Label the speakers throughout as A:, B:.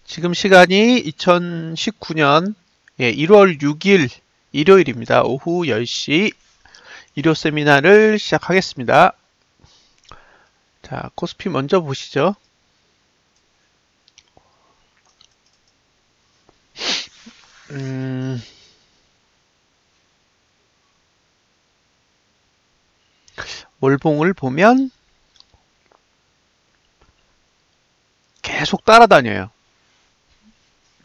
A: 지금 시간이 2019년 1월 6일 일요일입니다. 오후 10시 일요 세미나를 시작하겠습니다. 자, 코스피 먼저 보시죠. 월봉을 보면 계속 따라다녀요.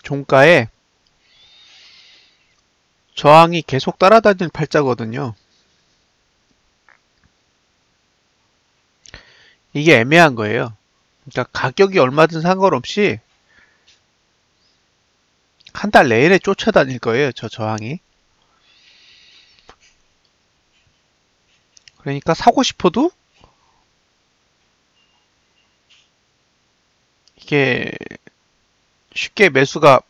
A: 종가에 저항이 계속 따라다니는 팔자거든요. 이게 애매한 거예요. 그러니까 가격이 얼마든 상관없이 한 달 내내 쫓아다닐 거예요. 저 저항이. 그러니까 사고 싶어도 이게 쉽게 매수가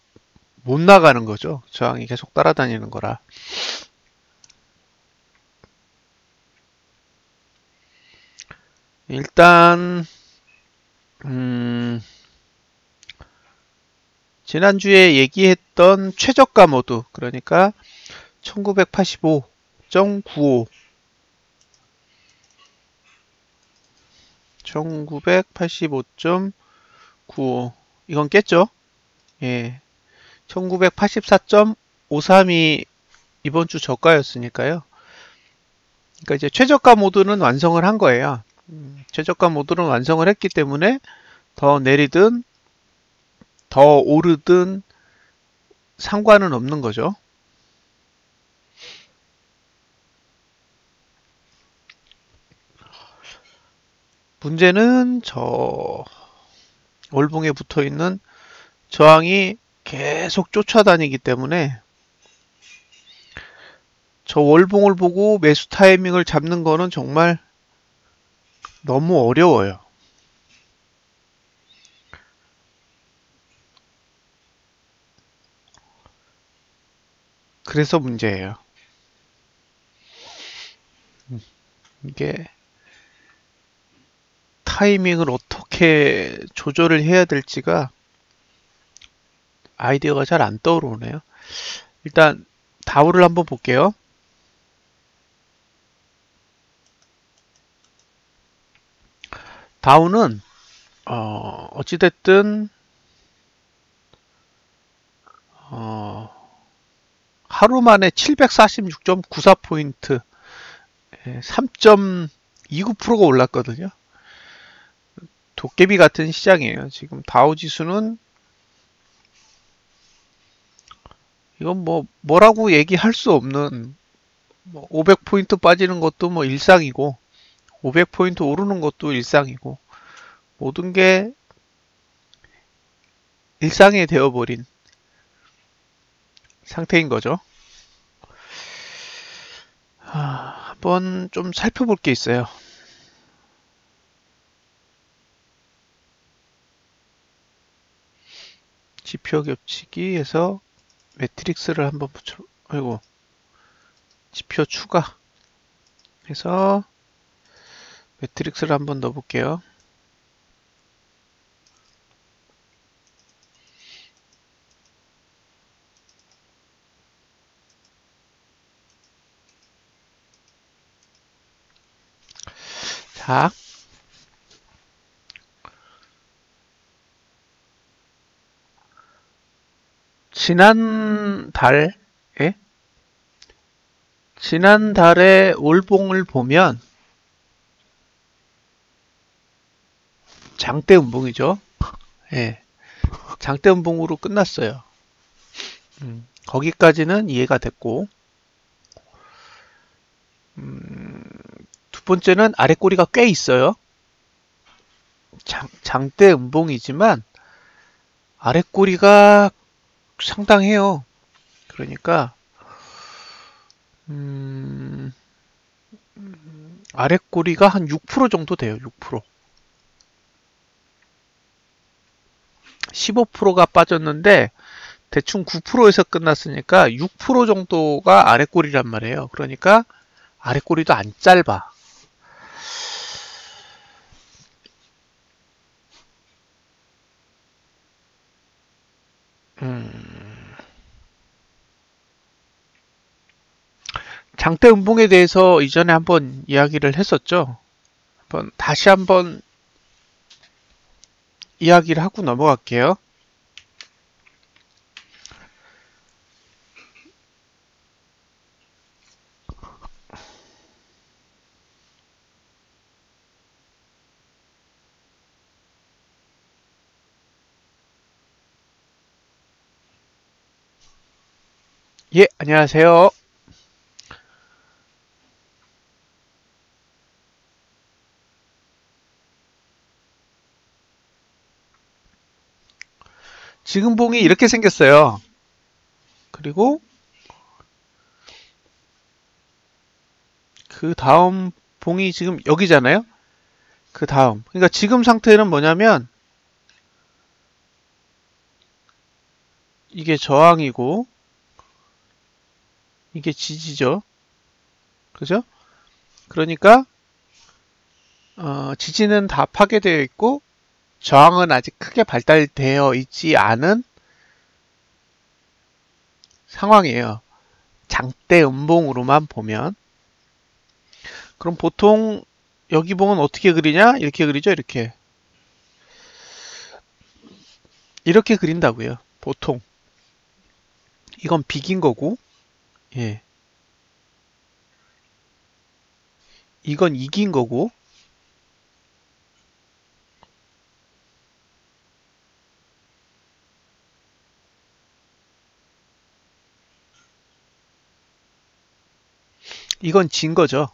A: 못 나가는 거죠. 저항이 계속 따라다니는 거라. 일단 지난주에 얘기했던 최저가 모드, 그러니까 1985.95 1985.95 이건 깼죠? 예. 1984.532 이번 주 저가였으니까요. 그러니까 이제 최저가 모드는 완성을 한 거예요. 최저가 모드는 완성을 했기 때문에 더 내리든 더 오르든 상관은 없는 거죠. 문제는 저 월봉에 붙어 있는 저항이 계속 쫓아다니기 때문에 저 월봉을 보고 매수 타이밍을 잡는 거는 정말 너무 어려워요. 그래서 문제예요. 이게 타이밍을 어떻게 조절을 해야 될지가 아이디어가 잘 안 떠오르네요. 일단 다우를 한번 볼게요. 다우는 어찌됐든 하루 만에 746.94포인트 3.29%가 올랐거든요. 도깨비 같은 시장이에요. 지금 다우 지수는 이건 뭐라고 얘기할 수 없는 500포인트 빠지는 것도 일상이고 500포인트 오르는 것도 일상이고 모든 게 일상이 되어버린 상태인 거죠. 한번 좀 살펴볼 게 있어요. 지표 겹치기에서 매트릭스를 한번 아이고, 지표 추가 해서 매트릭스를 한번 넣어볼게요. 자, 지난달에 월봉을 보면 장대 음봉이죠. 예, 장대 음봉으로 끝났어요. 거기까지는 이해가 됐고 두 번째는 아래 꼬리가 꽤 있어요. 장대 음봉이지만 아래 꼬리가 상당해요. 그러니까 아래 꼬리가 한 6% 정도 돼요. 6%. 15%가 빠졌는데 대충 9%에서 끝났으니까 6% 정도가 아래 꼬리란 말이에요. 그러니까 아래 꼬리도 안 짧아. 음, 장대 음봉에 대해서 이전에 한번 이야기를 했었죠. 다시 한번 이야기를 하고 넘어갈게요. 예, 안녕하세요. 지금 봉이 이렇게 생겼어요. 그리고 그 다음 봉이 지금 여기잖아요. 그 다음. 그러니까 지금 상태는 뭐냐면 이게 저항이고 이게 지지죠. 그죠? 그러니까 지지는 다 파괴되어 있고 저항은 아직 크게 발달되어 있지 않은 상황이에요. 장대 음봉으로만 보면. 그럼 보통 여기 봉은 어떻게 그리냐? 이렇게 그리죠. 이렇게 그린다고요. 보통. 이건 비긴 거고, 예. 이건 이긴 거고, 이건 진 거죠.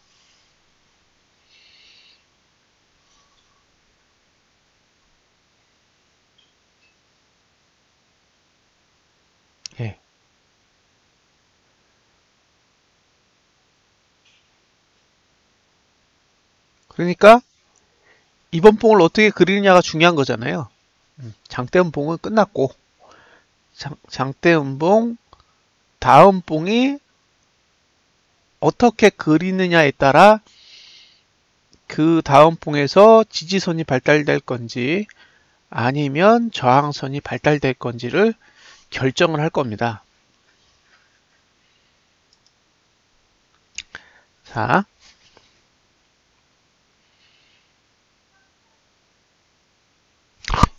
A: 예. 그러니까 이번 봉을 어떻게 그리느냐가 중요한 거잖아요. 장대음봉은 끝났고, 장대음봉 다음 봉이 어떻게 그리느냐에 따라 그 다음 봉에서 지지선이 발달될 건지 아니면 저항선이 발달될 건지를 결정을 할 겁니다. 자,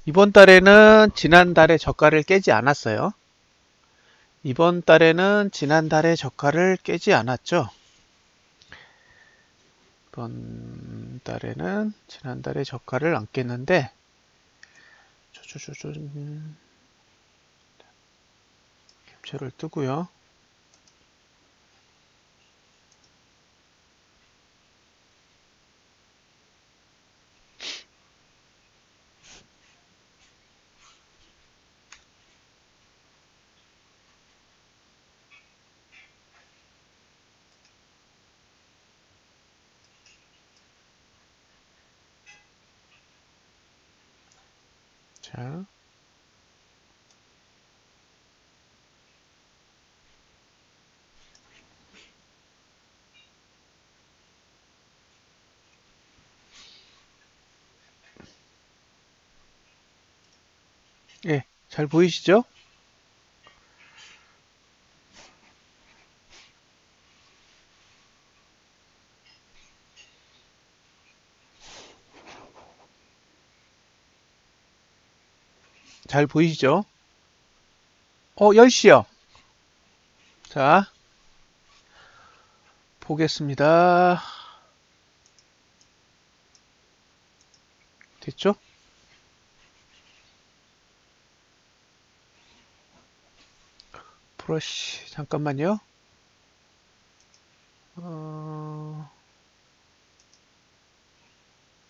A: 이번 달에는 지난달에 저가를 깨지 않았어요. 이번 달에는 지난달에 저가를 깨지 않았죠. 이번 달에는 지난달에 저가를 안 깼는데 캡처를 뜨고요. 자, 예, 잘 보이시죠? 잘 보이시죠? 10시요. 자, 보겠습니다. 됐죠? 브러쉬, 잠깐만요.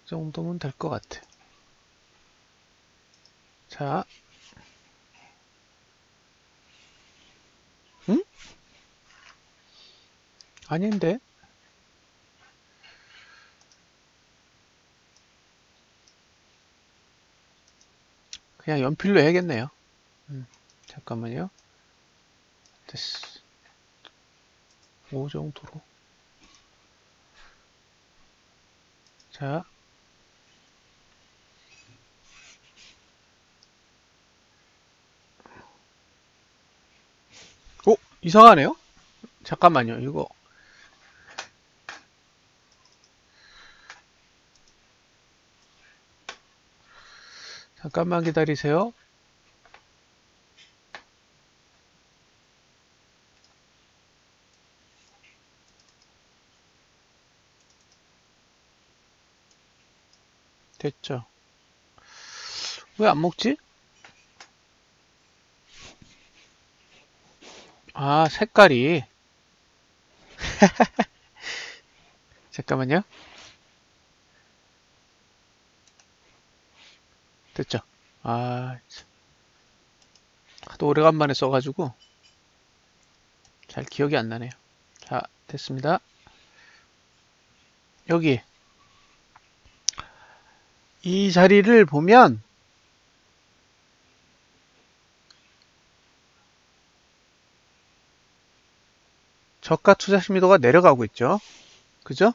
A: 이 정도면 될 것 같아. 자, 응? 아닌데? 그냥 연필로 해야겠네요. 잠깐만요. 됐어. 5 정도로. 자, 이상하네요. 잠깐만요. 이거 잠깐만 기다리세요. 됐죠. 왜 안 먹지? 아, 색깔이. 잠깐만요. 됐죠. 아, 하도 오래간만에 써가지고 잘 기억이 안 나네요. 자, 됐습니다. 여기 이 자리를 보면 저가 투자 심리도가 내려가고 있죠. 그죠?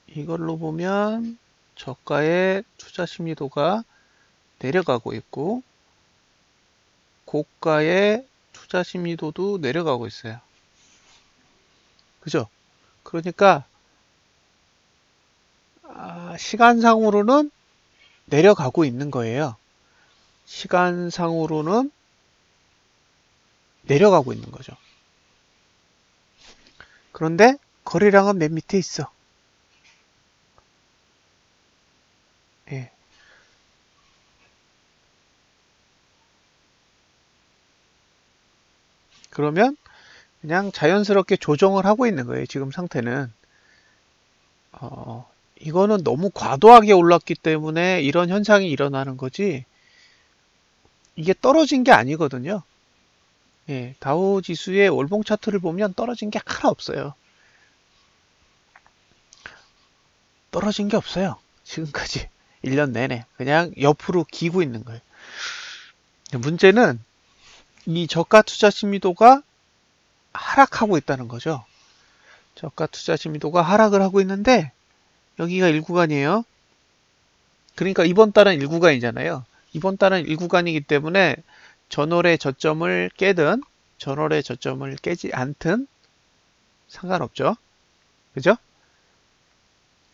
A: 이걸로 보면 저가의 투자 심리도가 내려가고 있고 고가의 투자 심리도도 내려가고 있어요. 그죠? 그러니까 시간상으로는 내려가고 있는 거예요. 시간상으로는 내려가고 있는 거죠. 그런데 거래량은 맨 밑에 있어. 예. 그러면 그냥 자연스럽게 조정을 하고 있는 거예요. 지금 상태는. 이거는 너무 과도하게 올랐기 때문에 이런 현상이 일어나는 거지 이게 떨어진 게 아니거든요. 예, 다우 지수의 월봉 차트를 보면 떨어진 게 하나 없어요. 떨어진 게 없어요. 지금까지 1년 내내 그냥 옆으로 기고 있는 거예요. 문제는 이 저가 투자 심리도가 하락하고 있다는 거죠. 저가 투자 심리도가 하락을 하고 있는데 여기가 1구간이에요. 그러니까 이번 달은 1구간이잖아요. 이번 달은 1구간이기 때문에 전월의 저점을 깨든 전월의 저점을 깨지 않든 상관없죠. 그죠?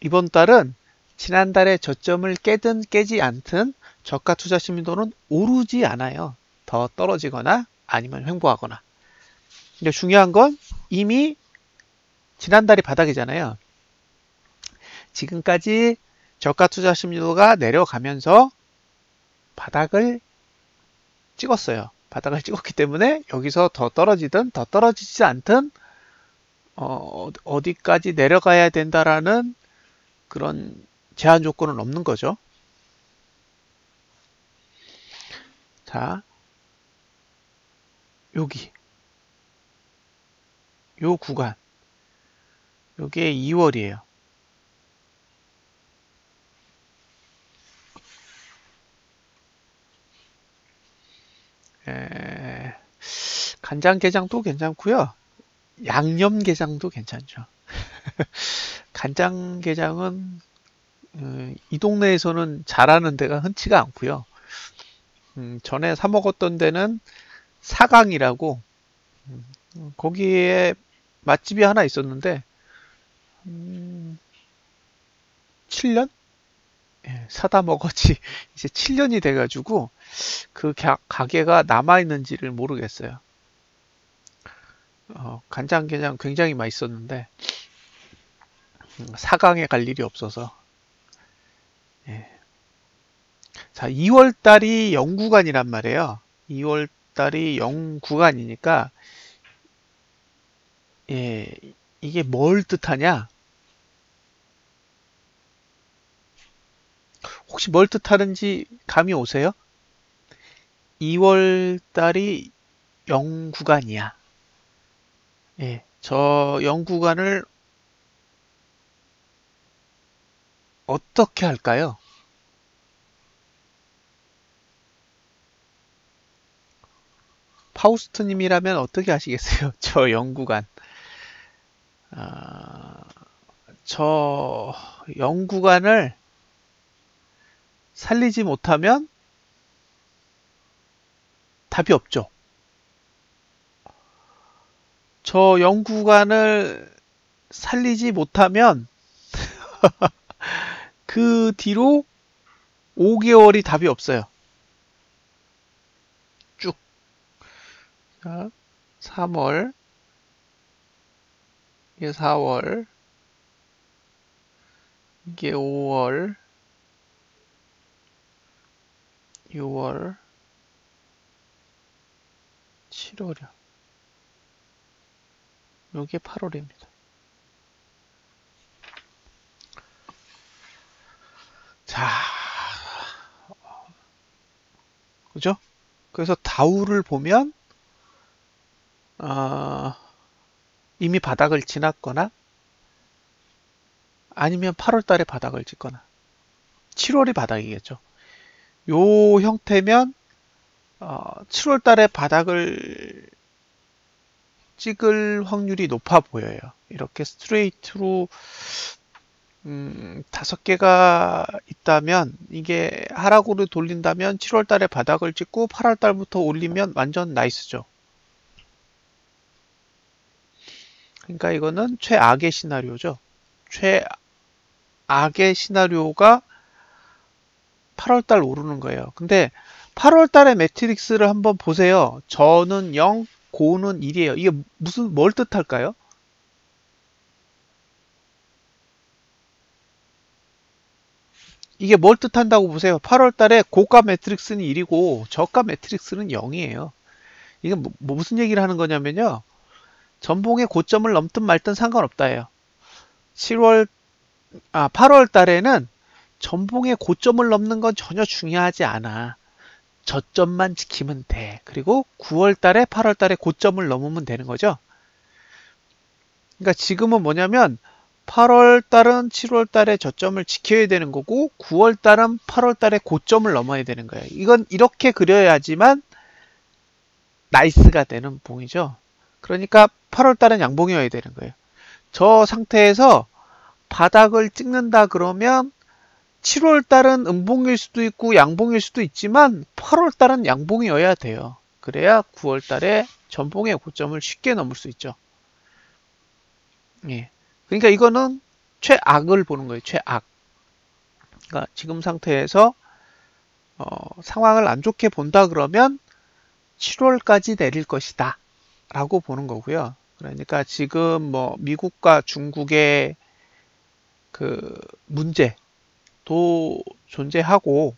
A: 이번 달은 지난달의 저점을 깨든 깨지 않든 저가 투자 심리도는 오르지 않아요. 더 떨어지거나 아니면 횡보하거나. 근데 중요한 건 이미 지난달이 바닥이잖아요. 지금까지 저가 투자 심리도가 내려가면서 바닥을 찍었어요. 바닥을 찍었기 때문에 여기서 더 떨어지든 더 떨어지지 않든 어디까지 내려가야 된다라는 그런 제한 조건은 없는 거죠. 자, 여기 요 구간 요게 2월이에요. 간장게장도 괜찮고요. 양념게장도 괜찮죠. 간장게장은 이 동네에서는 잘하는 데가 흔치가 않고요. 전에 사 먹었던 데는 사강이라고 거기에 맛집이 하나 있었는데 7년? 사다 먹었지 이제 7년이 돼가지고 그 가게가 남아있는지를 모르겠어요. 간장게장 굉장히 맛있었는데 사강에 갈 일이 없어서. 예. 자, 2월 달이 0구간이란 말이에요. 2월 달이 0구간이니까 예, 이게 뭘 뜻하냐? 혹시 뭘 뜻하는지 감이 오세요? 2월 달이 0구간이야. 예, 저 0구간을 어떻게 할까요? 파우스트님이라면 어떻게 하시겠어요? 저 0구간. 저 0구간을 살리지 못하면 답이 없죠. 저 연구관을 살리지 못하면 그 뒤로 5개월이 답이 없어요. 쭉. 자, 3월, 이게 4월, 이게 5월, 6월, 7월이요. 요게 8월입니다. 자, 그죠? 그래서 다우를 보면 이미 바닥을 지났거나 아니면 8월 달에 바닥을 찍거나 7월이 바닥이겠죠. 요 형태면 7월 달에 바닥을 찍을 확률이 높아 보여요. 이렇게 스트레이트로 5개가 있다면 이게 하락으로 돌린다면 7월 달에 바닥을 찍고 8월 달부터 올리면 완전 나이스죠. 그러니까 이거는 최악의 시나리오죠. 최악의 시나리오가 8월 달 오르는 거예요. 근데 8월 달에 매트릭스를 한번 보세요. 저는 0, 고는 1이에요. 이게 뭘 뜻할까요? 이게 뭘 뜻한다고 보세요. 8월 달에 고가 매트릭스는 1이고 저가 매트릭스는 0이에요. 이게 무슨 얘기를 하는 거냐면요. 전봉의 고점을 넘든 말든 상관없다예요. 8월 달에는 전봉의 고점을 넘는 건 전혀 중요하지 않아. 저점만 지키면 돼. 그리고 9월 달에 8월 달에 고점을 넘으면 되는 거죠. 그러니까 지금은 뭐냐면 8월 달은 7월 달에 저점을 지켜야 되는 거고 9월 달은 8월 달에 고점을 넘어야 되는 거예요. 이건 이렇게 그려야지만 나이스가 되는 봉이죠. 그러니까 8월 달은 양봉이어야 되는 거예요. 저 상태에서 바닥을 찍는다 그러면 7월 달은 음봉일 수도 있고 양봉일 수도 있지만 8월 달은 양봉이어야 돼요. 그래야 9월 달에 전봉의 고점을 쉽게 넘을 수 있죠. 예. 그러니까 이거는 최악을 보는 거예요. 최악. 그러니까 지금 상태에서 상황을 안 좋게 본다 그러면 7월까지 내릴 것이다 라고 보는 거고요. 그러니까 지금 뭐 미국과 중국의 그 문제도 존재하고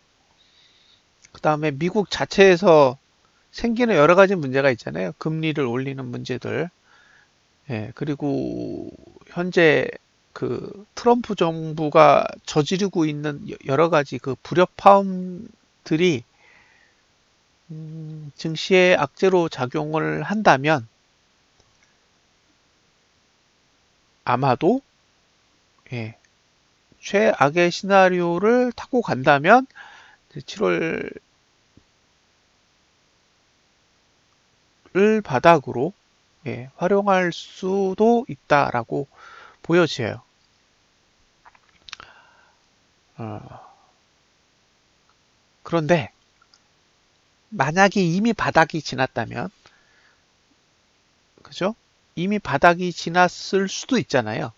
A: 그 다음에 미국 자체에서 생기는 여러 가지 문제가 있잖아요. 금리를 올리는 문제들. 예, 그리고 현재 그 트럼프 정부가 저지르고 있는 여러 가지 그 불협화음들이 증시에 악재로 작용을 한다면 아마도 예, 최악의 시나리오를 타고 간다면 7월을 바닥으로 예, 활용할 수도 있다라고 보여져요. 그런데 만약에 이미 바닥이 지났다면 그죠? 이미 바닥이 지났을 수도 있잖아요.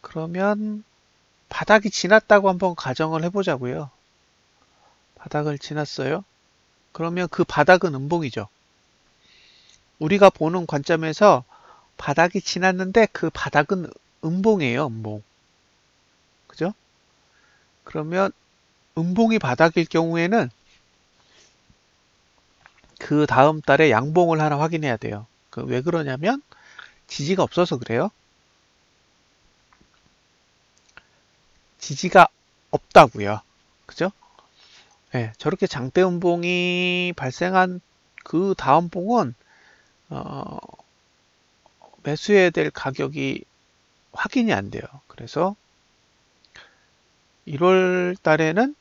A: 그러면 바닥이 지났다고 한번 가정을 해보자고요. 바닥을 지났어요. 그러면 그 바닥은 음봉이죠. 우리가 보는 관점에서 바닥이 지났는데 그 바닥은 음봉이에요. 음봉. 그죠? 그러면 음봉이 바닥일 경우에는 그 다음 달에 양봉을 하나 확인해야 돼요. 왜 그러냐면 지지가 없어서 그래요. 지지가 없다고요. 그죠? 네, 저렇게 장대 음봉이 발생한 그 다음 봉은 매수해야 될 가격이 확인이 안 돼요. 그래서 1월 달에는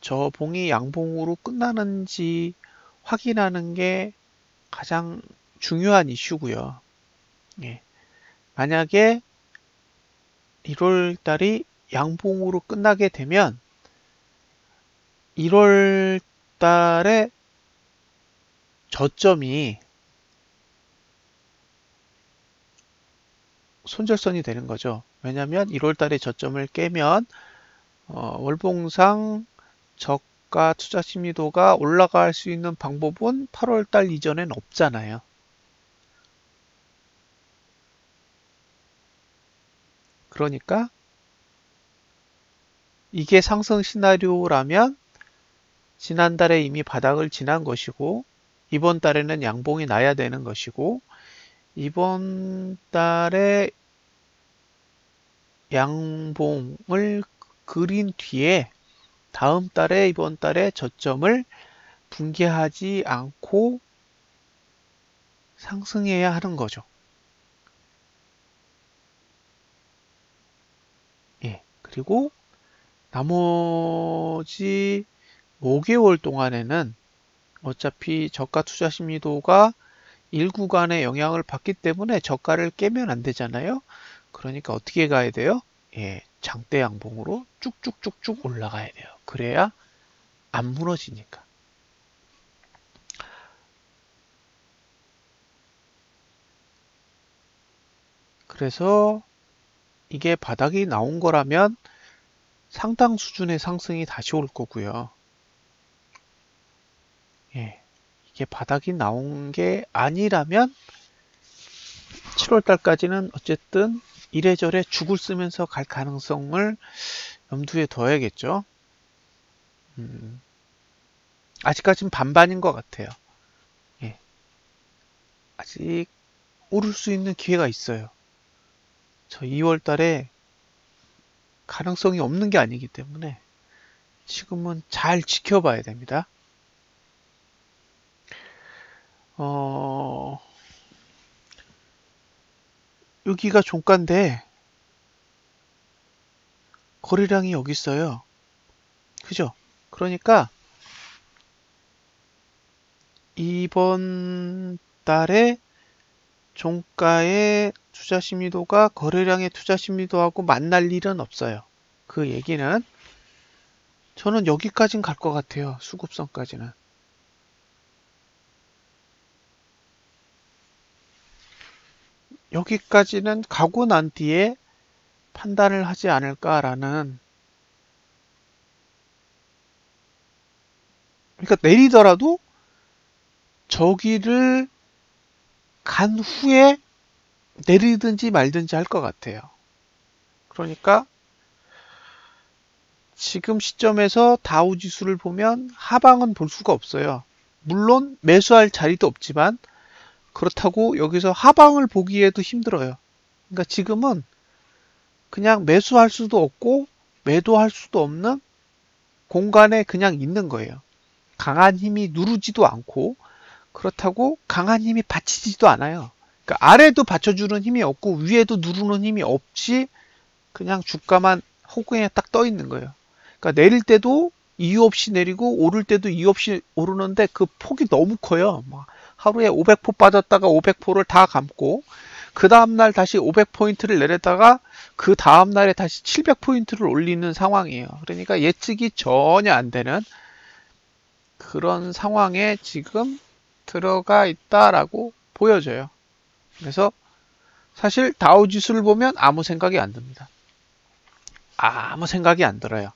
A: 저 봉이 양봉으로 끝나는지 확인하는 게 가장 중요한 이슈고요. 예. 만약에 1월 달이 양봉으로 끝나게 되면 1월 달에 저점이 손절선이 되는 거죠. 왜냐하면 1월달에 저점을 깨면 월봉상 저가 투자 심리도가 올라갈 수 있는 방법은 8월달 이전엔 없잖아요. 그러니까 이게 상승 시나리오라면 지난달에 이미 바닥을 지난 것이고 이번 달에는 양봉이 나야 되는 것이고 이번 달에 양봉을 그린 뒤에 다음 달에 이번 달에 저점을 붕괴하지 않고 상승해야 하는 거죠. 예. 그리고 나머지 5개월 동안에는 어차피 저가 투자 심리도가 일구간의 영향을 받기 때문에 저가를 깨면 안 되잖아요. 그러니까 어떻게 가야 돼요? 예, 장대 양봉으로 쭉쭉쭉쭉 올라가야 돼요. 그래야 안 무너지니까. 그래서 이게 바닥이 나온 거라면 상당 수준의 상승이 다시 올 거고요. 예, 이게 바닥이 나온 게 아니라면 7월 달까지는 어쨌든 이래저래 죽을 쓰면서 갈 가능성을 염두에 둬야겠죠. 아직까지는 반반인 것 같아요. 예, 아직 오를 수 있는 기회가 있어요. 저 2월 달에 가능성이 없는 게 아니기 때문에 지금은 잘 지켜봐야 됩니다. 여기가 종가인데 거래량이 여기 있어요. 그죠? 그러니까 이번 달에 종가의 투자 심리도가 거래량의 투자 심리도하고 만날 일은 없어요. 그 얘기는 저는 여기까진 갈 것 같아요. 수급선까지는. 여기까지는 가고 난 뒤에 판단을 하지 않을까라는. 그러니까 내리더라도 저기를 간 후에 내리든지 말든지 할 것 같아요. 그러니까 지금 시점에서 다우 지수를 보면 하방은 볼 수가 없어요. 물론 매수할 자리도 없지만 그렇다고 여기서 하방을 보기에도 힘들어요. 그러니까 지금은 그냥 매수할 수도 없고 매도할 수도 없는 공간에 그냥 있는 거예요. 강한 힘이 누르지도 않고 그렇다고 강한 힘이 받치지도 않아요. 그러니까 아래도 받쳐주는 힘이 없고 위에도 누르는 힘이 없이 그냥 주가만 허공에 딱 떠 있는 거예요. 그러니까 내릴 때도 이유 없이 내리고 오를 때도 이유 없이 오르는데 그 폭이 너무 커요. 막 하루에 500포 빠졌다가 500포를 다 감고 그 다음날 다시 500포인트를 내렸다가 그 다음날에 다시 700포인트를 올리는 상황이에요. 그러니까 예측이 전혀 안 되는 그런 상황에 지금 들어가 있다라고 보여져요. 그래서 사실 다우 지수를 보면 아무 생각이 안 듭니다. 아무 생각이 안 들어요.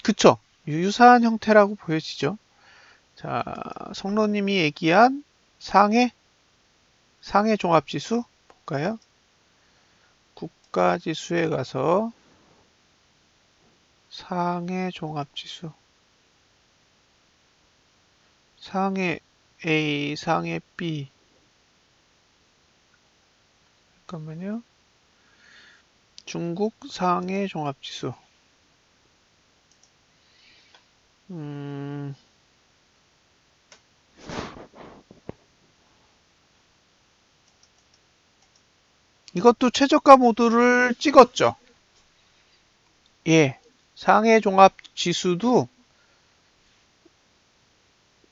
A: 그쵸. 유사한 형태라고 보여지죠. 자, 성로님이 얘기한 상해 종합지수 볼까요? 국가지수에 가서 상해 종합지수, 상해 A, 상해 B, 잠깐만요. 중국 상해 종합지수. 이것도 최저가 모드를 찍었죠. 예. 상해 종합 지수도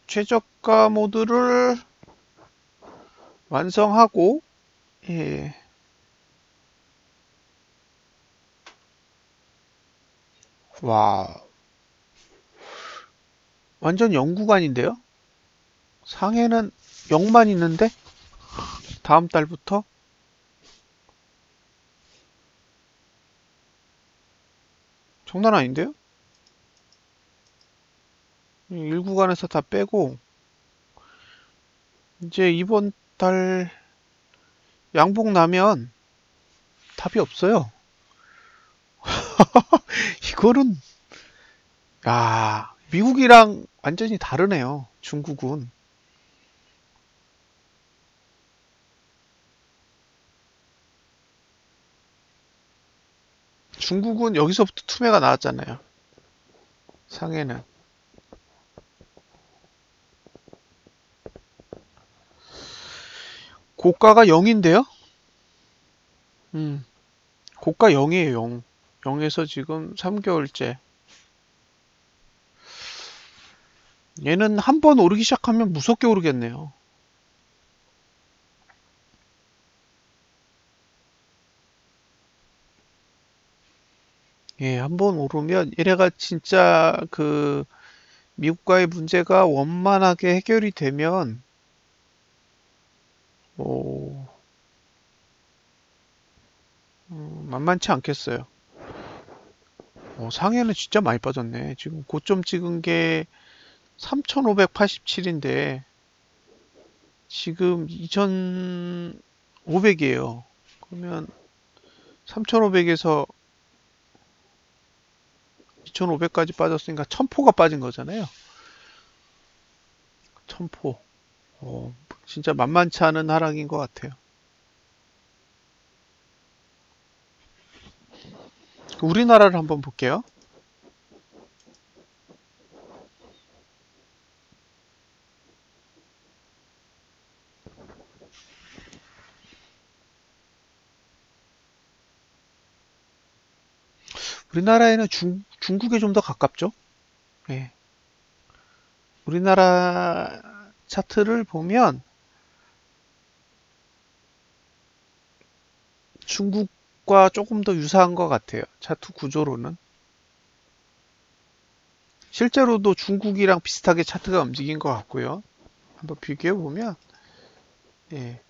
A: 최저가 모드를 완성하고, 예. 와, 완전 0구간인데요? 상해는 0만 있는데? 다음 달부터? 장난 아닌데요? 1구간에서 다 빼고, 이제 이번 달 양봉 나면 답이 없어요. 이거는, 야, 미국이랑 완전히 다르네요. 중국은. 중국은 여기서부터 투매가 나왔잖아요. 상해는. 고가가 0인데요? 고가 0이에요, 0. 0에서 지금 3개월째. 얘는 한 번 오르기 시작하면 무섭게 오르겠네요. 예, 한 번 오르면 얘네가 진짜 그 미국과의 문제가 원만하게 해결이 되면 오, 만만치 않겠어요. 상해는 진짜 많이 빠졌네. 지금 고점 찍은 게 3,587인데 지금 2,500이에요. 그러면 3,500에서 2,500까지 빠졌으니까 1,000포가 빠진 거잖아요. 1,000포. 진짜 만만치 않은 하락인 것 같아요. 우리나라를 한번 볼게요. 우리나라에는 중국에 좀 더 가깝죠. 네. 우리나라 차트를 보면 중국과 조금 더 유사한 것 같아요. 차트 구조로는. 실제로도 중국이랑 비슷하게 차트가 움직인 것 같고요. 한번 비교해 보면 예,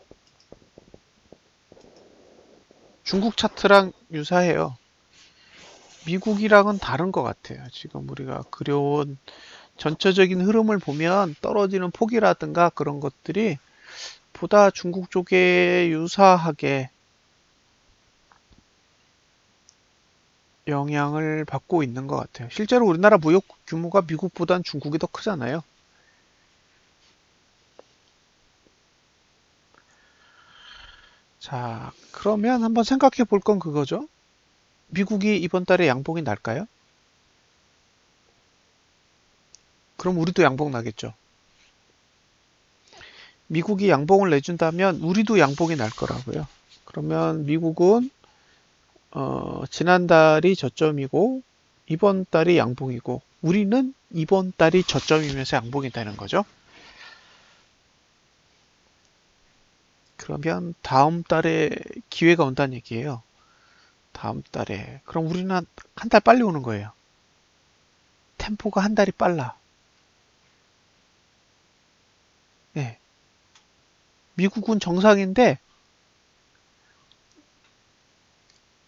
A: 중국 차트랑 유사해요. 미국이랑은 다른 것 같아요. 지금 우리가 그려온 전체적인 흐름을 보면 떨어지는 폭이라든가 그런 것들이 보다 중국 쪽에 유사하게 영향을 받고 있는 것 같아요. 실제로 우리나라 무역 규모가 미국보단 중국이 더 크잖아요. 자, 그러면 한번 생각해 볼 건 그거죠. 미국이 이번 달에 양봉이 날까요? 그럼 우리도 양봉 나겠죠. 미국이 양봉을 내준다면 우리도 양봉이 날 거라고요. 그러면 미국은 지난달이 저점이고 이번 달이 양봉이고 우리는 이번 달이 저점이면서 양봉이 되는 거죠. 그러면 다음 달에 기회가 온다는 얘기예요. 다음 달에. 그럼 우리는 한 달 빨리 오는 거예요. 템포가 한 달이 빨라. 네. 미국은 정상인데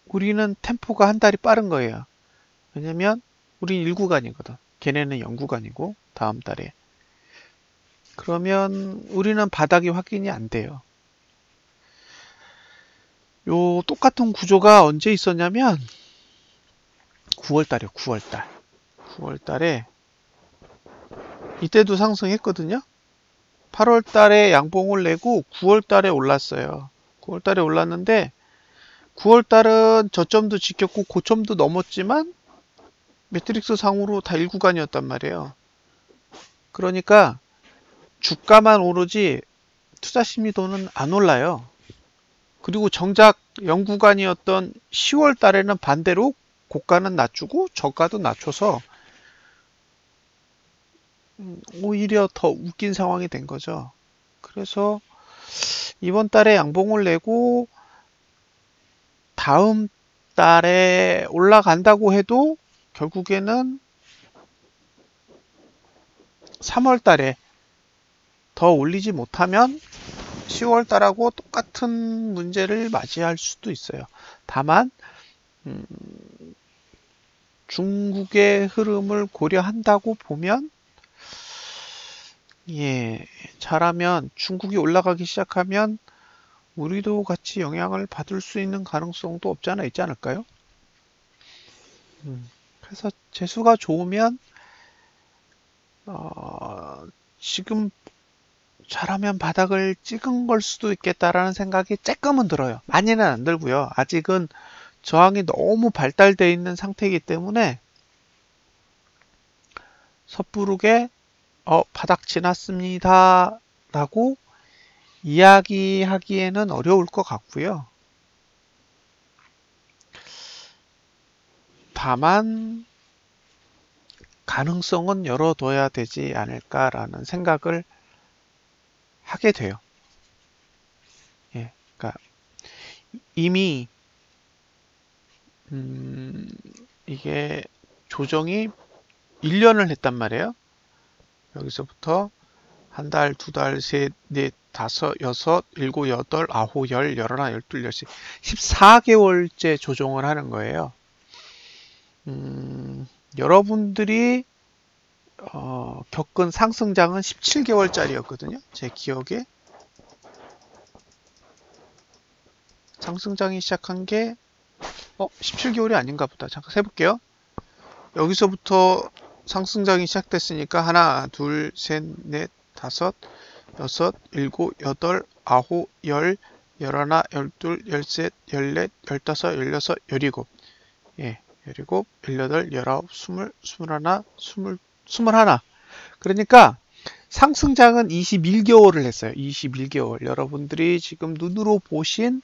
A: 우리는 템포가 한 달이 빠른 거예요. 왜냐면 우린 1구간이거든. 걔네는 0구간이고 다음 달에. 그러면 우리는 바닥이 확인이 안 돼요. 요 똑같은 구조가 언제 있었냐면 9월 달이요. 9월 달. 9월 달에 이때도 상승했거든요. 8월 달에 양봉을 내고 9월 달에 올랐어요. 9월 달에 올랐는데 9월 달은 저점도 지켰고 고점도 넘었지만 매트릭스 상으로 다 1구간이었단 말이에요. 그러니까 주가만 오르지 투자 심리도는 안 올라요. 그리고 정작 0구간이었던 10월 달에는 반대로 고가는 낮추고 저가도 낮춰서 오히려 더 웃긴 상황이 된 거죠. 그래서 이번 달에 양봉을 내고 다음 달에 올라간다고 해도 결국에는 3월 달에 더 올리지 못하면 10월 달하고 똑같은 문제를 맞이할 수도 있어요. 다만 중국의 흐름을 고려한다고 보면 잘하면 중국이 올라가기 시작하면 우리도 같이 영향을 받을 수 있는 가능성도 없지 않아 있지 않을까요? 그래서 재수가 좋으면 지금 잘하면 바닥을 찍은 걸 수도 있겠다라는 생각이 조금은 들어요. 많이는 안 들고요. 아직은 저항이 너무 발달되어 있는 상태이기 때문에 섣부르게 바닥 지났습니다 라고 이야기하기에는 어려울 것 같고요. 다만 가능성은 열어둬야 되지 않을까라는 생각을 하게 돼요. 그러니까 이미 이게 조정이 1년을 했단 말이에요. 여기서부터 한 달, 두 달, 셋, 넷, 다섯, 여섯, 일곱, 여덟, 아홉, 열, 열하나, 열둘, 열세 14개월째 조정을 하는 거예요. 여러분들이 겪은 상승장은 17개월짜리였거든요. 제 기억에. 상승장이 시작한 게 17개월이 아닌가 보다. 잠깐 세볼게요. 여기서부터 상승장이 시작됐으니까 하나, 둘, 셋, 넷, 다섯, 여섯, 일곱, 여덟, 아홉, 열, 열하나, 열둘, 열셋, 열넷, 열다섯, 열여섯, 열일곱. 열일곱, 열여덟, 열아홉, 스물, 스물하나, 스물하나. 그러니까 상승장은 21개월을 했어요. 21개월. 여러분들이 지금 눈으로 보신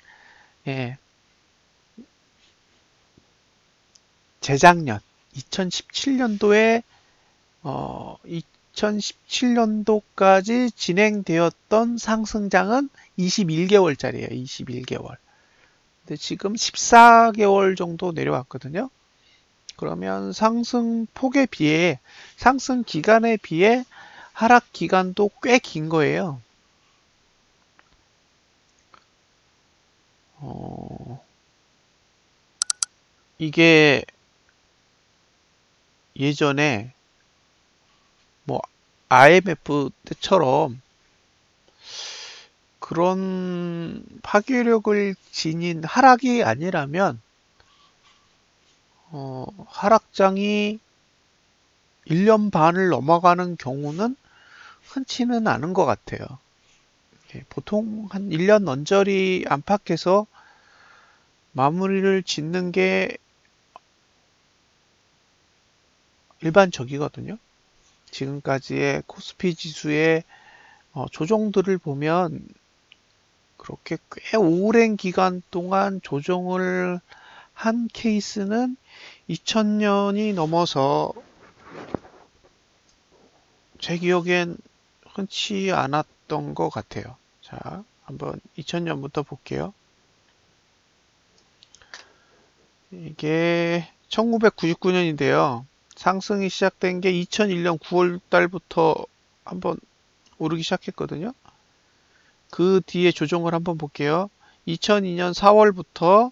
A: 재작년 2017년도에 2017년도까지 진행되었던 상승장은 21개월짜리예요. 21개월. 근데 지금 14개월 정도 내려왔거든요. 그러면 상승 폭에 비해, 상승 기간에 비해 하락 기간도 꽤 긴 거예요. 이게 예전에 뭐 IMF 때처럼 그런 파괴력을 지닌 하락이 아니라면 하락장이 1년 반을 넘어가는 경우는 흔치는 않은 것 같아요. 보통 한 1년 언저리 안팎에서 마무리를 짓는 게 일반적이거든요. 지금까지의 코스피 지수의 조정들을 보면 그렇게 꽤 오랜 기간 동안 조정을 한 케이스는 2000년이 넘어서 제 기억엔 흔치 않았던 것 같아요. 자, 한번 2000년부터 볼게요. 이게 1999년인데요. 상승이 시작된 게 2001년 9월 달부터 한번 오르기 시작했거든요. 그 뒤에 조정을 한번 볼게요. 2002년 4월부터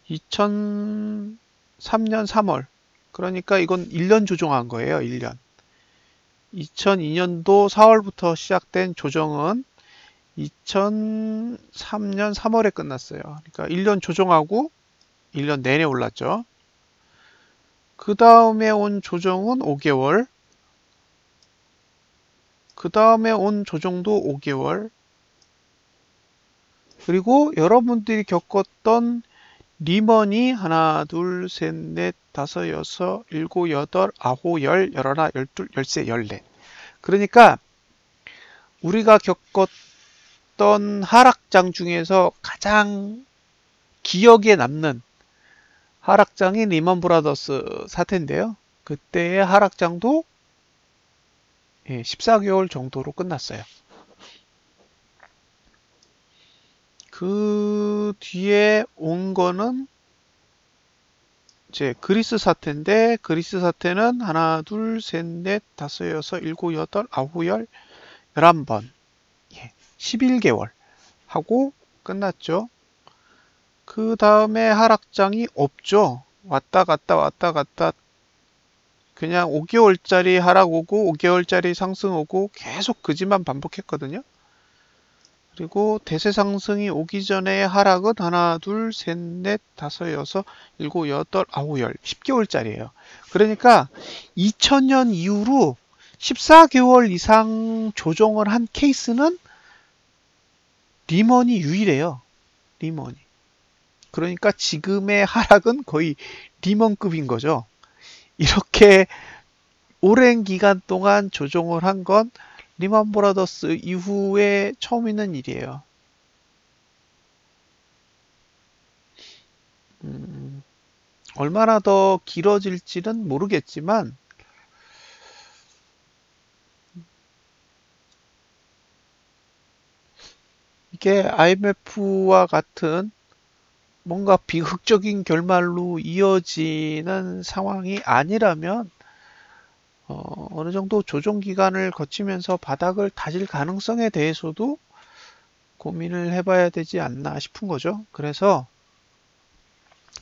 A: 2003년 3월. 그러니까 이건 1년 조정한 거예요. 1년. 2002년도 4월부터 시작된 조정은 2003년 3월에 끝났어요. 그러니까 1년 조정하고 1년 내내 올랐죠. 그 다음에 온 조정은 5개월. 그 다음에 온 조정도 5개월. 그리고 여러분들이 겪었던 리먼이 하나, 둘, 셋, 넷, 다섯, 여섯, 일곱, 여덟, 아홉, 열, 열하나, 열둘, 열세, 열넷. 그러니까 우리가 겪었던 하락장 중에서 가장 기억에 남는 하락장이 리먼 브라더스 사태인데요. 그때의 하락장도 예, 14개월 정도로 끝났어요. 그 뒤에 온 거는 이제 그리스 사태인데, 그리스 사태는 하나, 둘, 셋, 넷, 다섯, 여섯, 일곱, 여덟, 아홉, 열, 11번. 예, 11개월 하고 끝났죠. 그 다음에 하락장이 없죠. 왔다 갔다 왔다 갔다 그냥 5개월짜리 하락 오고 5개월짜리 상승 오고 계속 그지만 반복했거든요. 그리고 대세 상승이 오기 전에 하락은 하나, 둘, 셋, 넷, 다섯, 여섯, 일곱, 여덟, 아홉, 열, 10개월짜리예요. 그러니까 2000년 이후로 14개월 이상 조정을 한 케이스는 리먼이 유일해요. 리먼이. 그러니까 지금의 하락은 거의 리먼급인 거죠. 이렇게 오랜 기간 동안 조정을 한 건 리먼 브라더스 이후에 처음 있는 일이에요. 얼마나 더 길어질지는 모르겠지만 이게 IMF와 같은 뭔가 비극적인 결말로 이어지는 상황이 아니라면 어느 정도 조정 기간을 거치면서 바닥을 다질 가능성에 대해서도 고민을 해봐야 되지 않나 싶은 거죠. 그래서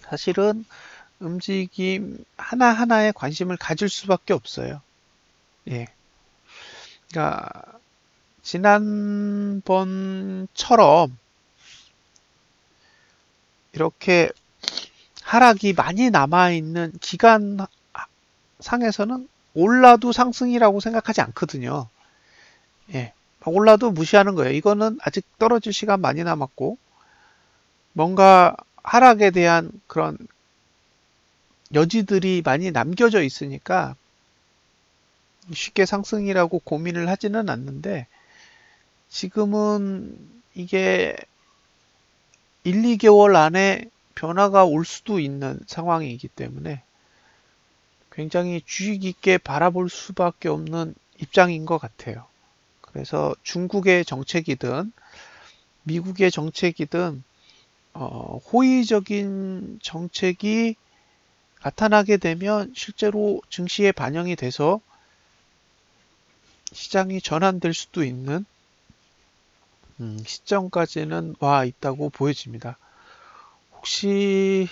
A: 사실은 움직임 하나하나에 관심을 가질 수밖에 없어요. 예. 그러니까 지난번처럼 이렇게 하락이 많이 남아있는 기간 상에서는 올라도 상승이라고 생각하지 않거든요. 예. 올라도 무시하는 거예요. 이거는 아직 떨어질 시간 많이 남았고, 뭔가 하락에 대한 그런 여지들이 많이 남겨져 있으니까 쉽게 상승이라고 고민을 하지는 않는데, 지금은 이게 1, 2개월 안에 변화가 올 수도 있는 상황이기 때문에 굉장히 주의 깊게 바라볼 수밖에 없는 입장인 것 같아요. 그래서 중국의 정책이든 미국의 정책이든 호의적인 정책이 나타나게 되면 실제로 증시에 반영이 돼서 시장이 전환될 수도 있는 시점까지는 와 있다고 보여집니다. 혹시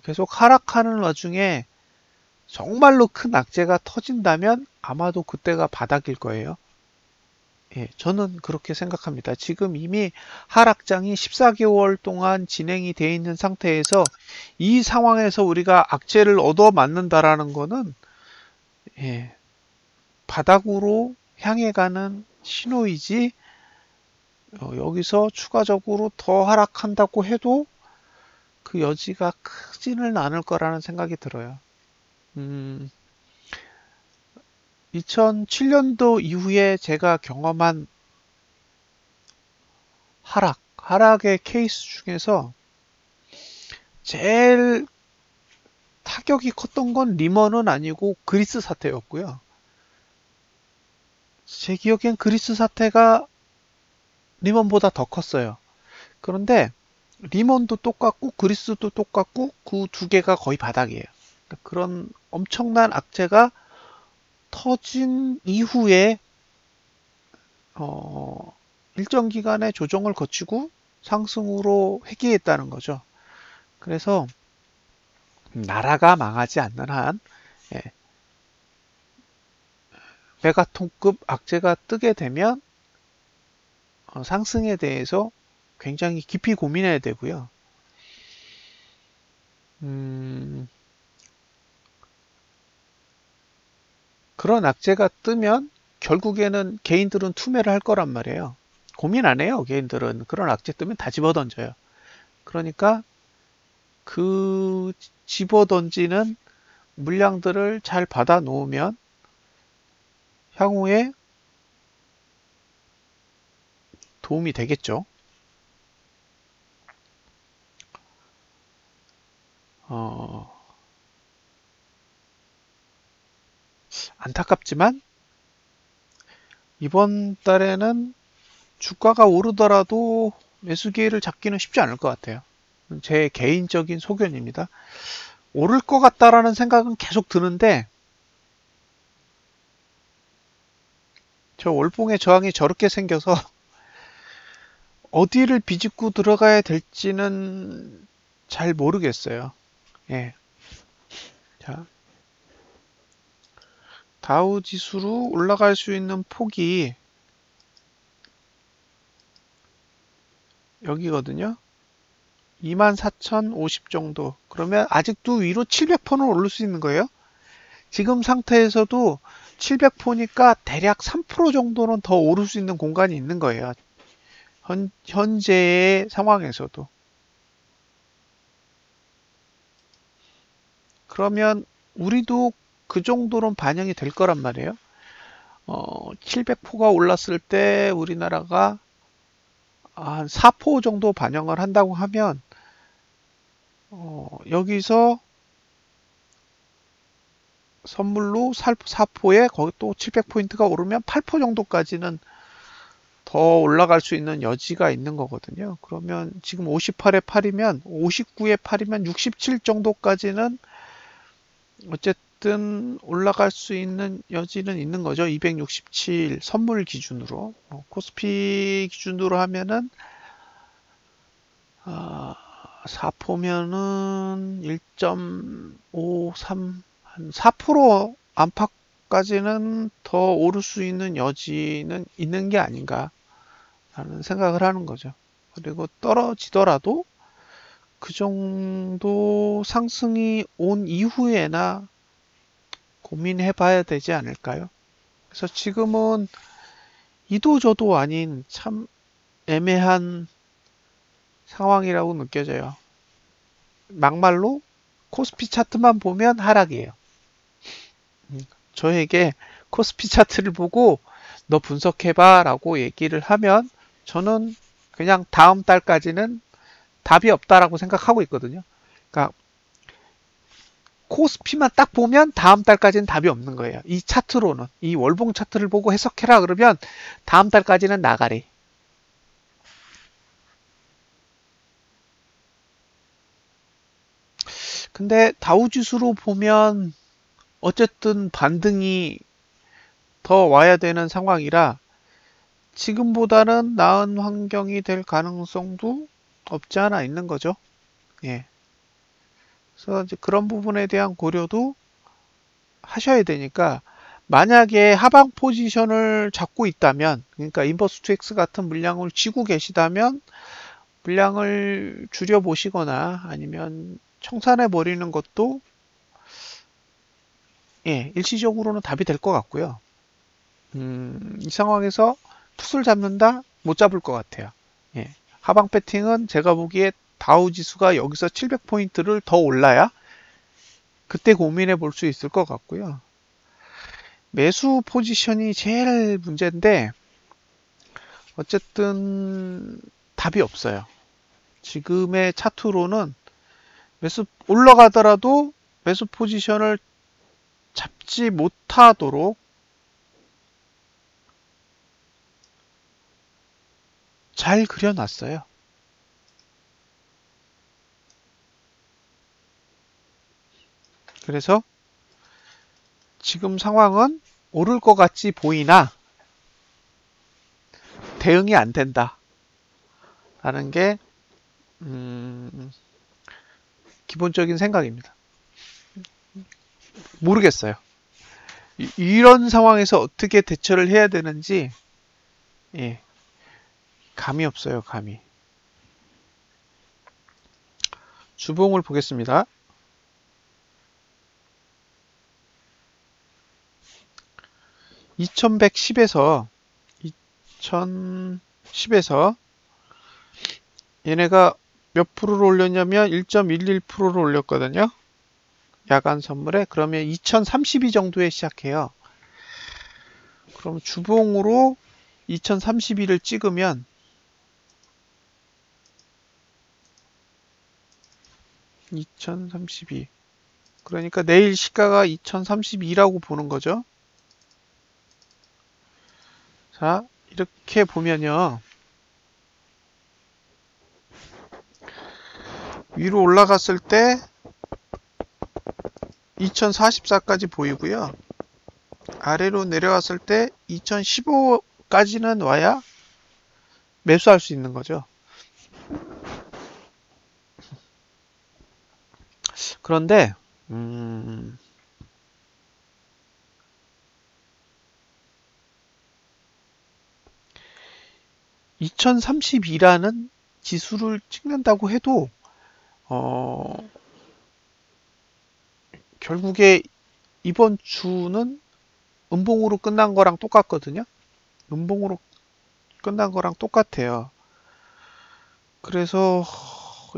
A: 계속 하락하는 와중에 정말로 큰 악재가 터진다면 아마도 그때가 바닥일 거예요. 예, 저는 그렇게 생각합니다. 지금 이미 하락장이 14개월 동안 진행이 되어 있는 상태에서 이 상황에서 우리가 악재를 얻어 맞는다라는 거는 예, 바닥으로 향해 가는 신호이지 여기서 추가적으로 더 하락한다고 해도 그 여지가 크지는 않을 거라는 생각이 들어요. 2007년도 이후에 제가 경험한 하락의 케이스 중에서 제일 타격이 컸던 건 리먼은 아니고 그리스 사태였고요. 제 기억엔 그리스 사태가 리먼보다 더 컸어요. 그런데 리먼도 똑같고 그리스도 똑같고 그 두 개가 거의 바닥이에요. 그런 엄청난 악재가 터진 이후에 일정 기간의 조정을 거치고 상승으로 회귀했다는 거죠. 그래서 나라가 망하지 않는 한 예, 메가톤급 악재가 뜨게 되면 상승에 대해서 굉장히 깊이 고민해야 되고요. 그런 악재가 뜨면 결국에는 개인들은 투매를 할 거란 말이에요. 고민 안 해요. 개인들은 그런 악재 뜨면 다 집어던져요. 그러니까 그 집어던지는 물량들을 잘 받아 놓으면 향후에 도움이 되겠죠. 안타깝지만 이번 달에는 주가가 오르더라도 매수 기회를 잡기는 쉽지 않을 것 같아요. 제 개인적인 소견입니다. 오를 것 같다라는 생각은 계속 드는데 저 월봉의 저항이 저렇게 생겨서 어디를 비집고 들어가야 될지는 잘 모르겠어요. 예. 자, 다우 지수로 올라갈 수 있는 폭이 여기거든요. 24,050 정도. 그러면 아직도 위로 700포는 오를 수 있는 거예요. 지금 상태에서도 700포니까 대략 3% 정도는 더 오를 수 있는 공간이 있는 거예요. 현재의 상황에서도. 그러면 우리도 그 정도는 반영이 될 거란 말이에요. 700포가 올랐을 때 우리나라가 한 4포 정도 반영을 한다고 하면 여기서 선물로 4포에 거기 또 700포인트가 오르면 8포 정도까지는 더 올라갈 수 있는 여지가 있는 거거든요. 그러면 지금 58에 8이면 59에 8이면 67 정도까지는 어쨌든 올라갈 수 있는 여지는 있는 거죠. 267 선물 기준으로. 코스피 기준으로 하면은 4포면은 1.53 한 4% 안팎까지는 더 오를 수 있는 여지는 있는 게 아닌가 라는 생각을 하는 거죠. 그리고 떨어지더라도 그 정도 상승이 온 이후에나 고민해 봐야 되지 않을까요? 그래서 지금은 이도저도 아닌 참 애매한 상황이라고 느껴져요. 막말로 코스피 차트만 보면 하락이에요. 저에게 코스피 차트를 보고 너 분석해봐 라고 얘기를 하면 저는 그냥 다음 달까지는 답이 없다라고 생각하고 있거든요. 그러니까 코스피만 딱 보면 다음 달까지는 답이 없는 거예요. 이 차트로는. 이 월봉 차트를 보고 해석해라 그러면 다음 달까지는 나가리. 근데 다우지수로 보면 어쨌든 반등이 더 와야 되는 상황이라 지금보다는 나은 환경이 될 가능성도 없지 않아 있는 거죠. 예. 그래서 이제 그런 부분에 대한 고려도 하셔야 되니까 만약에 하방 포지션을 잡고 있다면 그러니까 인버스 2X 같은 물량을 쥐고 계시다면 물량을 줄여 보시거나 아니면 청산해 버리는 것도 예, 일시적으로는 답이 될 것 같고요. 이 상황에서 풋을 잡는다? 못 잡을 것 같아요. 예. 하방 배팅은 제가 보기에 다우 지수가 여기서 700포인트를 더 올라야 그때 고민해 볼 수 있을 것 같고요. 매수 포지션이 제일 문제인데 어쨌든 답이 없어요. 지금의 차트로는 매수 올라가더라도 매수 포지션을 잡지 못하도록 잘 그려놨어요. 그래서 지금 상황은 오를 것 같이 보이나 대응이 안 된다. 라는 게 기본적인 생각입니다. 모르겠어요. 이런 상황에서 어떻게 대처를 해야 되는지 예, 감이 없어요. 감이. 주봉을 보겠습니다. 2110에서 2010에서 얘네가 몇 프로를 올렸냐면 1.11%를 올렸거든요. 야간 선물에. 그러면 2032 정도에 시작해요. 그럼 주봉으로 2032를 찍으면 2032 그러니까 내일 시가가 2032라고 보는 거죠. 자, 이렇게 보면요. 위로 올라갔을 때 2044까지 보이고요. 아래로 내려갔을 때 2015까지는 와야 매수할 수 있는 거죠. 그런데 2032라는 지수를 찍는다고 해도 결국에 이번 주는 음봉으로 끝난 거랑 똑같거든요. 음봉으로 끝난 거랑 똑같아요. 그래서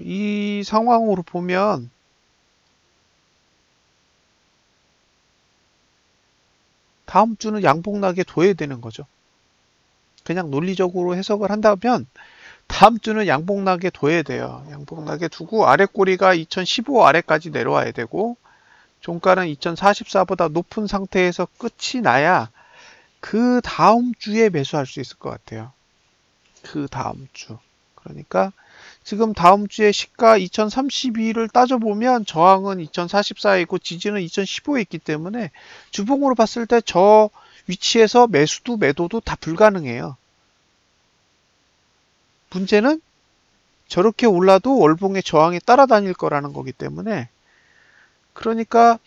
A: 이 상황으로 보면 다음 주는 양봉락에 둬야 되는 거죠. 그냥 논리적으로 해석을 한다면 다음 주는 양봉락에 둬야 돼요. 양봉락에 두고 아래 꼬리가 2015 아래까지 내려와야 되고 종가는 2044보다 높은 상태에서 끝이 나야 그 다음 주에 매수할 수 있을 것 같아요. 그 다음 주. 그러니까 지금 다음 주에 시가 2032를 따져보면 저항은 2044이고 지지는 2015에 있기 때문에 주봉으로 봤을 때 저 위치에서 매수도 매도도 다 불가능해요. 문제는 저렇게 올라도 월봉의 저항에 따라다닐 거라는 거기 때문에 그러니까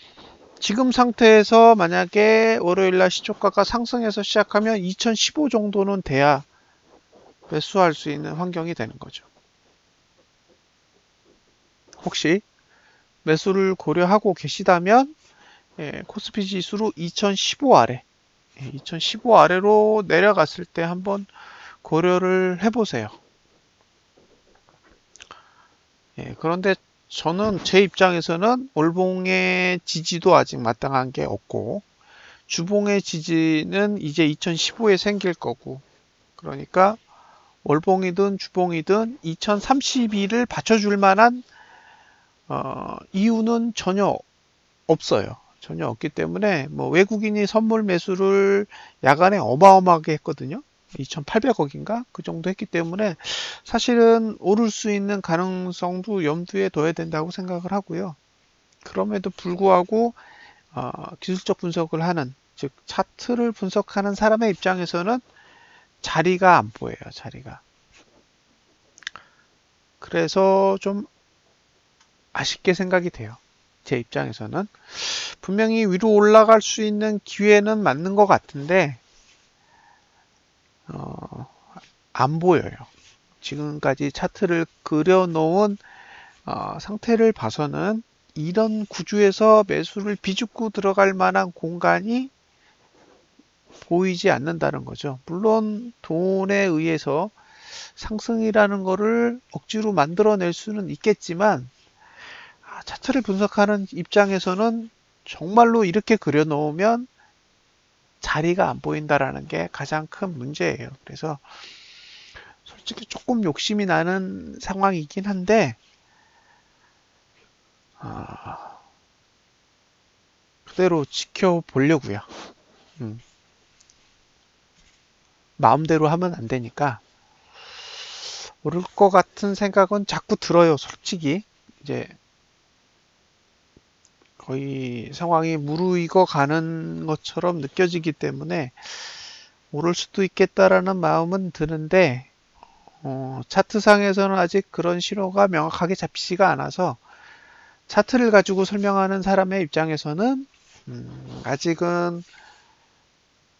A: 지금 상태에서 만약에 월요일날 시초가가 상승해서 시작하면 2015 정도는 돼야 매수할 수 있는 환경이 되는 거죠. 혹시 매수를 고려하고 계시다면 코스피 지수로 2015 아래 2015 아래로 내려갔을 때 한번 고려를 해보세요. 그런데 저는 제 입장에서는 월봉의 지지도 아직 마땅한 게 없고 주봉의 지지는 이제 2015에 생길 거고 그러니까 월봉이든 주봉이든 2032를 받쳐줄 만한 이유는 전혀 없어요. 전혀 없기 때문에 뭐 외국인이 선물 매수를 야간에 어마어마하게 했거든요. 2,800억인가? 그 정도 했기 때문에 사실은 오를 수 있는 가능성도 염두에 둬야 된다고 생각을 하고요. 그럼에도 불구하고 기술적 분석을 하는 즉 차트를 분석하는 사람의 입장에서는 자리가 안 보여요. 자리가. 그래서 좀 아쉽게 생각이 돼요. 제 입장에서는 분명히 위로 올라갈 수 있는 기회는 맞는 것 같은데 안 보여요. 지금까지 차트를 그려놓은 상태를 봐서는 이런 구조에서 매수를 비집고 들어갈 만한 공간이 보이지 않는다는 거죠. 물론 돈에 의해서 상승이라는 거를 억지로 만들어낼 수는 있겠지만 차트를 분석하는 입장에서는 정말로 이렇게 그려놓으면 자리가 안 보인다라는 게 가장 큰 문제예요. 그래서 솔직히 조금 욕심이 나는 상황이긴 한데 그대로 지켜보려고요. 마음대로 하면 안 되니까 오를 것 같은 생각은 자꾸 들어요. 솔직히 이제 거의 상황이 무르익어 가는 것처럼 느껴지기 때문에 오를 수도 있겠다라는 마음은 드는데 차트상에서는 아직 그런 신호가 명확하게 잡히지가 않아서 차트를 가지고 설명하는 사람의 입장에서는 아직은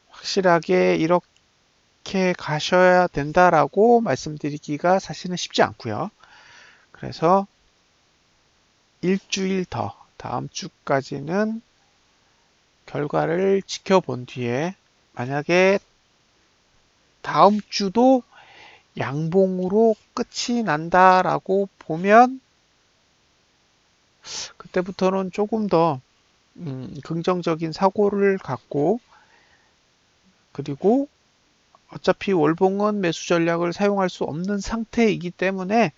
A: 확실하게 이렇게 가셔야 된다라고 말씀드리기가 사실은 쉽지 않고요. 그래서 일주일 더 다음 주까지는 결과를 지켜본 뒤에 만약에 다음 주도 양봉으로 끝이 난다라고 보면 그때부터는 조금 더 긍정적인 사고를 갖고 그리고 어차피 월봉은 매수 전략을 사용할 수 없는 상태이기 때문에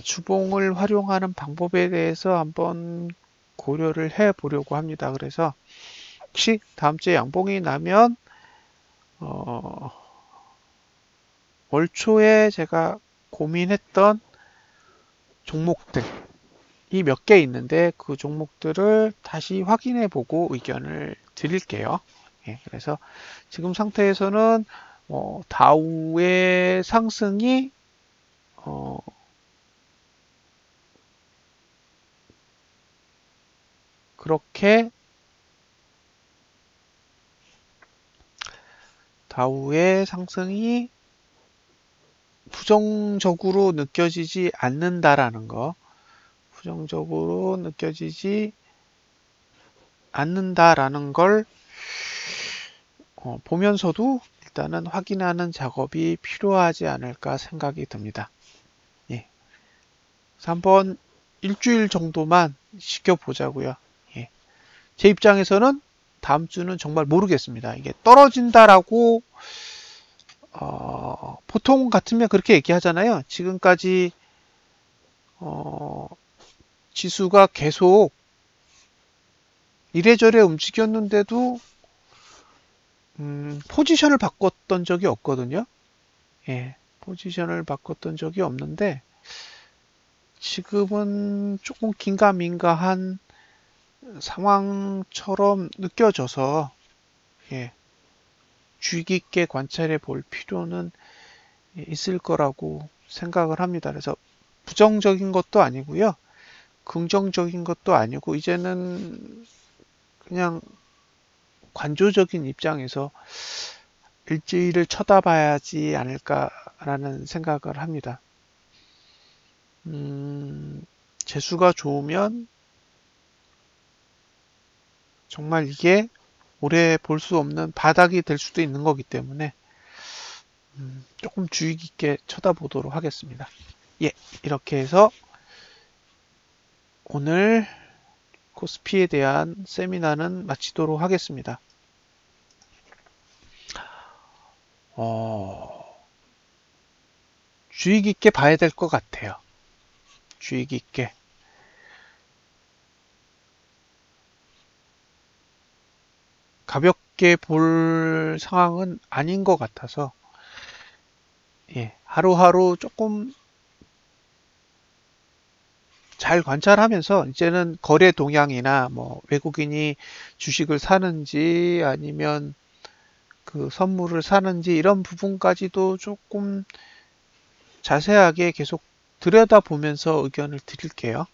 A: 주봉을 활용하는 방법에 대해서 한번 고려를 해 보려고 합니다. 그래서 혹시 다음 주에 양봉이 나면 올 초에 제가 고민했던 종목들이 몇 개 있는데 그 종목들을 다시 확인해 보고 의견을 드릴게요. 예, 그래서 지금 상태에서는 다우의 상승이 그렇게 다우의 상승이 부정적으로 느껴지지 않는다라는 거, 부정적으로 느껴지지 않는다라는 걸 보면서도 일단은 확인하는 작업이 필요하지 않을까 생각이 듭니다. 예. 그래서 한번 일주일 정도만 지켜보자고요. 예. 제 입장에서는 다음 주는 정말 모르겠습니다. 이게 떨어진다라고 보통 같으면 그렇게 얘기하잖아요. 지금까지 지수가 계속 이래저래 움직였는데도 포지션을 바꿨던 적이 없거든요. 예, 포지션을 바꿨던 적이 없는데 지금은 조금 긴가민가한 상황처럼 느껴져서 예, 주의 깊게 관찰해 볼 필요는 있을 거라고 생각을 합니다. 그래서 부정적인 것도 아니고요. 긍정적인 것도 아니고 이제는 그냥 관조적인 입장에서 일주일을 쳐다봐야지 않을까라는 생각을 합니다. 재수가 좋으면 정말 이게 오래 볼 수 없는 바닥이 될 수도 있는 거기 때문에 조금 주의 깊게 쳐다보도록 하겠습니다. 예, 이렇게 해서 오늘 코스피에 대한 세미나는 마치도록 하겠습니다. 주의 깊게 봐야 될 것 같아요. 주의 깊게. 가볍게 볼 상황은 아닌 것 같아서 예, 하루하루 조금 잘 관찰하면서 이제는 거래 동향이나 뭐 외국인이 주식을 사는지 아니면 그 선물을 사는지 이런 부분까지도 조금 자세하게 계속 들여다보면서 의견을 드릴게요.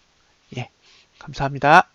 A: 예, 감사합니다.